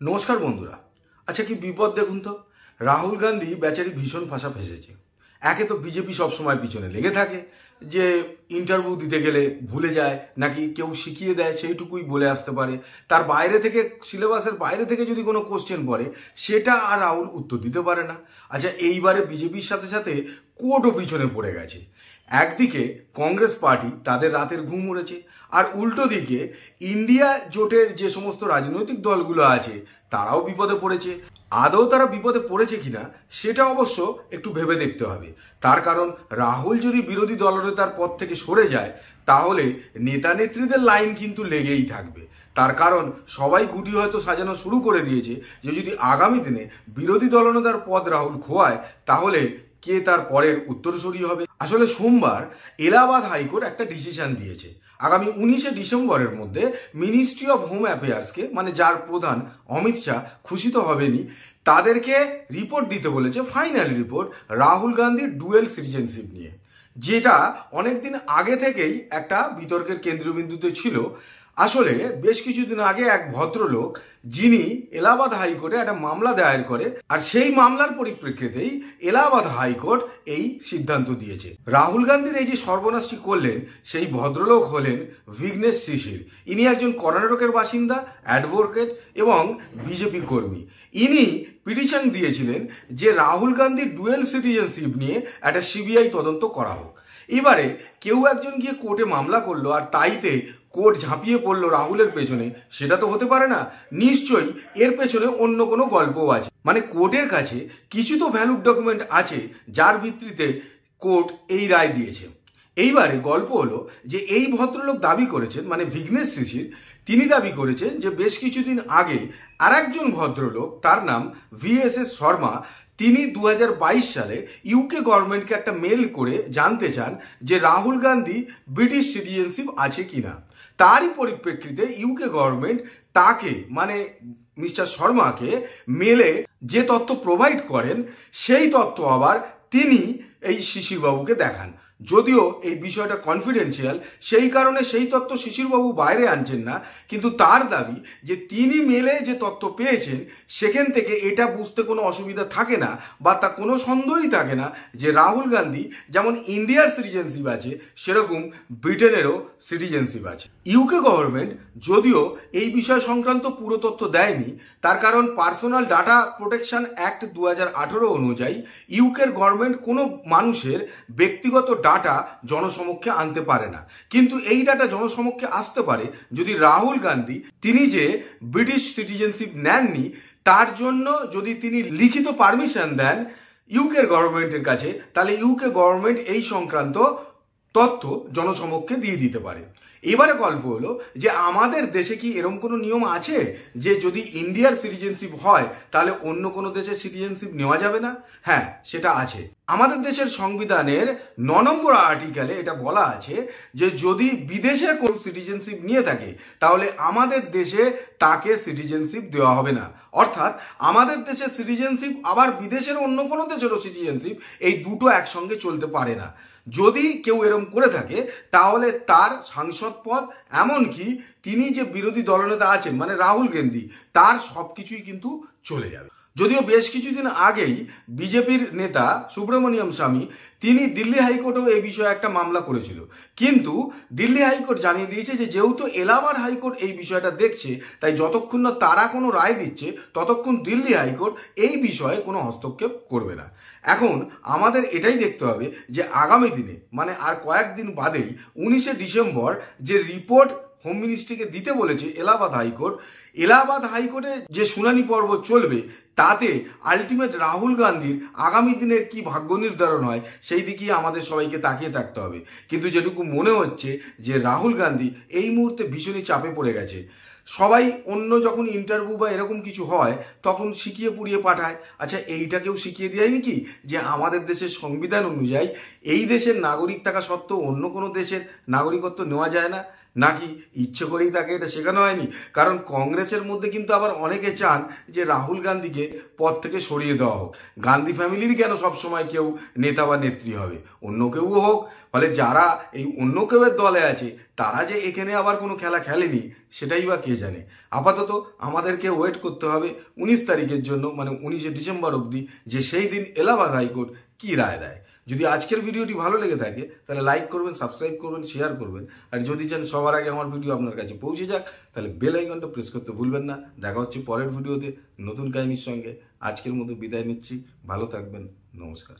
নমস্কার বন্ধুরা। আচ্ছা, কি বিপদ দেখুন তো। রাহুল গান্ধী বেচারি ভীষণ ফাঁসা ফেসেছে। একে তো বিজেপি সবসময় পিছনে লেগে থাকে যে ইন্টারভিউ দিতে গেলে ভুলে যায়, নাকি কেউ শিখিয়ে দেয় সেইটুকুই বলে আসতে পারে। তার বাইরে থেকে, সিলেবাসের বাইরে থেকে যদি কোনো কোশ্চেন পড়ে সেটা আর রাহুল উত্তর দিতে পারে না। আচ্ছা, এইবারে বিজেপির সাথে সাথে কোর্টও পিছনে পড়ে গেছে। একদিকে কংগ্রেস পার্টি তাদের রাতের ঘুম উড়েছে, আর উল্টো দিকে ইন্ডিয়া জোটের যে সমস্ত রাজনৈতিক দলগুলো আছে তারাও বিপদে পড়েছে। আদৌ তারা বিপদে পড়েছে কিনা সেটা অবশ্য একটু ভেবে দেখতে হবে। তার কারণ রাহুল যদি বিরোধী দলনেতার পদ থেকে সরে যায় তাহলে নেতা নেত্রীদের লাইন কিন্তু লেগেই থাকবে। তার কারণ সবাই গুটি হয়তো সাজানো শুরু করে দিয়েছে যে যদি আগামী দিনে বিরোধী দলনেতার পদ রাহুল খোয়ায় তাহলে কে তার পরের উত্তরসূরি হবে। আসলে সোমবার এলাহাবাদ হাইকোর্ট একটা ডিসিশন দিয়েছে। আগামী 19শে ডিসেম্বরের মধ্যে মিনিস্ট্রি অফ হোম অ্যাফেয়ার্সকে, মানে যার প্রধান অমিত শাহ, খুশি তো হবেনি, তাদেরকে রিপোর্ট দিতে বলেছে, ফাইনাল রিপোর্ট রাহুল গান্ধীর ডুয়েল সিটিজেনশিপ নিয়ে, যেটা অনেকদিন আগে থেকেই একটা বিতর্কের কেন্দ্রবিন্দুতে ছিল। আসলে বেশ কিছুদিন আগে এক ভদ্রলোক, যিনি এলাহাবাদ হাইকোর্টে একটা মামলা দায়ের করে, আর সেই মামলার পরিপ্রেক্ষিতেই এলাহাবাদ হাইকোর্ট এই সিদ্ধান্ত দিয়েছে। রাহুল গান্ধীর এই যে সর্বনাশটি করলেন সেই ভদ্রলোক হলেন ভিঘ্নেশ শিশির। ইনি একজন কর্ণাটকের বাসিন্দা, অ্যাডভোকেট এবং বিজেপি কর্মী। ইনি পিটিশন দিয়েছিলেন যে রাহুল গান্ধীর ডুয়েল সিটিজেনশিপ নিয়ে একটা সিবিআই তদন্ত করা হোক। এবারে কেউ একজন গিয়ে কোর্টে মামলা করলো আর তাইতে কোর্ট ঝাঁপিয়ে পড়লো রাহুলের পেছনে, সেটা তো হতে পারে না। নিশ্চয়ই এর পেছনে অন্য কোনো গল্পও আছে। মানে কোর্টের কাছে কিছু তো ভ্যালিড ডকুমেন্ট আছে যার ভিত্তিতে কোর্ট এই রায় দিয়েছে। এইবারে গল্প হলো যে এই ভদ্রলোক দাবি করেছেন, মানে ভিঘ্নেশ শিশির, তিনি দাবি করেছেন যে বেশ কিছুদিন আগে আর একজন ভদ্রলোক, তার নাম VSS শর্মা, তিনি 2022 সালে ইউকে গভর্নমেন্টকে একটা মেল করে জানতে চান যে রাহুল গান্ধী ব্রিটিশ সিটিজেনশিপ আছে কিনা। তারই পরিপ্রেক্ষিতে ইউকে গভর্নমেন্ট তাকে, মানে মিস্টার শর্মাকে, মেলে যে তথ্য প্রোভাইড করেন সেই তথ্য আবার তিনি এই শিশিরবাবুকে দেখান। যদিও এই বিষয়টা কনফিডেন্সিয়াল, সেই কারণে সেই তথ্য শিশিরবাবু বাইরে আনছেন না, কিন্তু তার দাবি যে তিনি মেলে যে তথ্য পেয়েছেন সেখান থেকে এটা বুঝতে কোনো অসুবিধা থাকে না, বা তা কোনো সন্দেহই থাকে না যে রাহুল গান্ধী যেমন ইন্ডিয়ার সিটিজেনশিপ আছে সেরকম ব্রিটেনেরও সিটিজেনশিপ আছে। ইউকে গভর্নমেন্ট যদিও এই বিষয় সংক্রান্ত পুরো তথ্য দেয়নি, তার কারণ পার্সোনাল ডাটা প্রোটেকশন অ্যাক্ট 2018 অনুযায়ী ইউকের গভর্নমেন্ট কোনো মানুষের ব্যক্তিগত ডাটা জনসমক্ষে আনতে পারে না। কিন্তু এই ডাটা জনসমক্ষে আসতে পারে যদি রাহুল গান্ধী, তিনি যে ব্রিটিশ সিটিজেনশিপ নেননি, তার জন্য যদি তিনি লিখিত পারমিশন দেন ইউকের গভর্নমেন্টের কাছে, তাহলে ইউকে গভর্নমেন্ট এই সংক্রান্ত তথ্য জনসমক্ষে দিয়ে দিতে পারে। এবারে গল্প হলো যে আমাদের দেশে কি এরকম কোনো নিয়ম আছে যে যদি ইন্ডিয়ার সিটিজেনশিপ হয় তাহলে অন্য কোনো দেশের সিটিজেনশিপ নেওয়া যাবে না? হ্যাঁ, সেটা আছে। আমাদের দেশের সংবিধানের 9 নম্বর আর্টিকেলে এটা বলা আছে যে যদি বিদেশে কোনো সিটিজেনশিপ নিয়ে থাকে তাহলে আমাদের দেশে তাকে সিটিজেনশিপ দেওয়া হবে না। অর্থাৎ আমাদের দেশের সিটিজেনশিপ আবার বিদেশের অন্য কোনো দেশেরও সিটিজেনশিপ, এই দুটো একসঙ্গে চলতে পারে না। যদি কেউ এরম করে থাকে তাহলে তার সাংসদ পদ, এমনকি তিনি যে বিরোধী দলনেতা আছেন মানে রাহুল গান্ধী, তার সবকিছুই কিন্তু চলে যাবে। যদিও বেশ কিছুদিন আগেই বিজেপির নেতা সুব্রমণিয়াম স্বামী, তিনি দিল্লি হাইকোর্টেও এই বিষয়ে একটা মামলা করেছিল, কিন্তু দিল্লি হাইকোর্ট জানিয়ে দিয়েছে যে যেহেতু এলাহাবাদ হাইকোর্ট এই বিষয়টা দেখছে, তাই যতক্ষণ না তারা কোনো রায় দিচ্ছে ততক্ষণ দিল্লি হাইকোর্ট এই বিষয়ে কোনো হস্তক্ষেপ করবে না। এখন আমাদের এটাই দেখতে হবে যে আগামী দিনে, মানে আর কয়েকদিন বাদেই 19শে ডিসেম্বর যে রিপোর্ট হোম মিনিস্ট্রিকে দিতে বলেছে এলাহাবাদ হাইকোর্ট, এলাহাবাদ হাইকোর্টে যে শুনানি পর্ব চলবে তাতে আলটিমেট রাহুল গান্ধীর আগামী দিনের কি ভাগ্য নির্ধারণ হয় সেই দিকেই আমাদের সবাইকে তাকিয়ে থাকতে হবে। কিন্তু যেটুকু মনে হচ্ছে যে রাহুল গান্ধী এই মুহূর্তে ভীষণই চাপে পড়ে গেছে। সবাই অন্য যখন ইন্টারভিউ বা এরকম কিছু হয় তখন শিখিয়ে পুড়িয়ে পাঠায়। আচ্ছা, এইটাকেও শিখিয়ে দেয় নাকি যে আমাদের দেশের সংবিধান অনুযায়ী এই দেশের নাগরিক থাকা সত্ত্বেও অন্য কোনো দেশের নাগরিকত্ব নেওয়া যায় না? নাকি ইচ্ছে করেই তাকে এটা শেখানো হয়নি? কারণ কংগ্রেসের মধ্যে কিন্তু আবার অনেকে চান যে রাহুল গান্ধীকে পদ থেকে সরিয়ে দেওয়া হোক। গান্ধী ফ্যামিলির কেন সবসময় কেউ নেতা বা নেত্রী হবে? অন্য কেউ হোক, ফলে যারা এই অন্য কেউয়ের দলে আছে তারা যে এখানে আবার কোনো খেলা খেলেনি সেটাই বা কে জানে। আপাতত আমাদেরকে ওয়েট করতে হবে 19 তারিখের জন্য, মানে 19শে ডিসেম্বর অবধি, যে সেই দিন এলাহাবাদ হাইকোর্ট কী রায় দেয়। যদি আজকের ভিডিওটি ভালো লেগে থাকে তাহলে লাইক করবেন, সাবস্ক্রাইব করবেন, শেয়ার করবেন। আর যদি চান সবার আগে আমার ভিডিও আপনার কাছে পৌঁছে যাক তাহলে বেল আইকনটা প্রেস করতে ভুলবেন না। দেখা হচ্ছে পরের ভিডিওতে নতুন কাহিনীর সঙ্গে। আজকের মতো বিদায় নিচ্ছি, ভালো থাকবেন, নমস্কার।